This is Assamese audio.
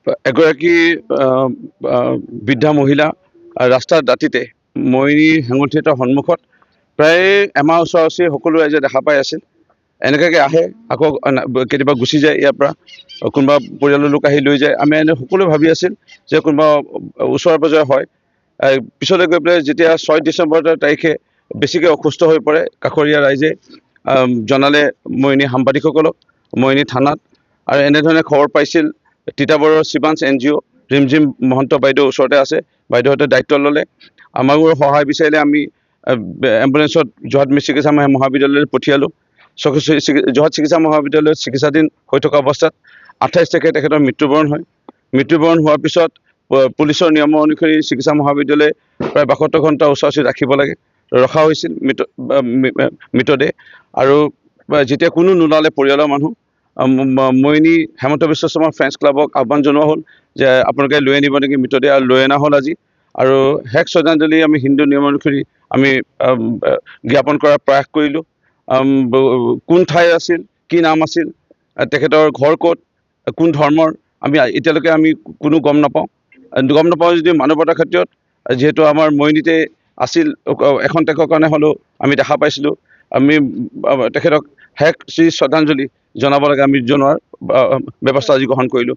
এগৰাকী বৃদ্ধা মহিলা ৰাস্তাৰ দাঁতিতে মৰিনী হেঙুল থিয়েটাৰৰ সন্মুখত প্ৰায় এমাহ ওচৰা-ওচৰি সকলো ৰাইজে দেখা পাই আছিল। এনেকুৱাকৈ আহে, আকৌ কেতিয়াবা গুচি যায় ইয়াৰ পৰা, কোনোবা পৰিয়ালৰ লোক আহি লৈ যায়। আমি এনে সকলোৱে ভাবি আছিল যে কোনোবা ওচৰে পাজৰে হয়। পিছলৈ গৈ পেলাই যেতিয়া 6 ডিচেম্বৰ তাৰিখে বেছিকৈ অসুস্থ হৈ পৰে, কাষৰীয়া ৰাইজে জনালে মৰিনী সাংবাদিকসকলক, মৰিনী থানাত, আৰু এনেধৰণে খবৰ পাইছিল। তিতাবৰৰ শিৱাঞ্চ NGO ৰিমঝিম মহন্ত বাইদেউ ওচৰতে আছে, বাইদেউহঁতে দায়িত্ব ল'লে। আমাৰো সহায় বিচাৰিলে। আমি এম্বুলেঞ্চত যোৰহাট চিকিৎসা মহাবিদ্যালয়লৈ পঠিয়ালোঁ। যোৰহাট চিকিৎসা মহাবিদ্যালয়ত চিকিৎসাধীন হৈ থকা অৱস্থাত 28 তাৰিখে তেখেতৰ মৃত্যুবৰণ হয়। মৃত্যুবৰণ হোৱাৰ পিছত পুলিচৰ নিয়ম অনুসৰি চিকিৎসা মহাবিদ্যালয়ে প্ৰায় 72 ঘণ্টা ওচৰা-ওচৰি ৰাখিব লাগে, ৰখা হৈছিল মৃতদেহ। আৰু যেতিয়া কোনো নোলালে পৰিয়ালৰ মানুহ, মৰিনী হেমন্ত বিশ্ব শৰ্মা ফ্ৰেণ্ডছ ক্লাবক আহ্বান জনোৱা হ'ল যে আপোনালোকে লৈ আনিব নেকি মৃতদেহ, আৰু লৈ অনা হ'ল আজি। আৰু শেষ শ্ৰদ্ধাঞ্জলি আমি হিন্দু নিয়ম অনুসৰি আমি জ্ঞাপন কৰাৰ প্ৰয়াস কৰিলোঁ। কোন ঠাইৰ আছিল, কি নাম আছিল, তেখেতৰ ঘৰ ক'ত, কোন ধৰ্মৰ, এতিয়ালৈকে আমি কোনো গম নাপাওঁ যদিও মানৱতাৰ ক্ষেত্ৰত যিহেতু আমাৰ মৰিনীতে আছিল, এখন টেকৰ কাৰণে হ'লেও আমি দেখা পাইছিলোঁ। আমি তেখেতক শেষ শ্ৰদ্ধাঞ্জলি জনাব লাগে, আমি জনোৱাৰ ব্যৱস্থা আজি গ্ৰহণ কৰিলোঁ।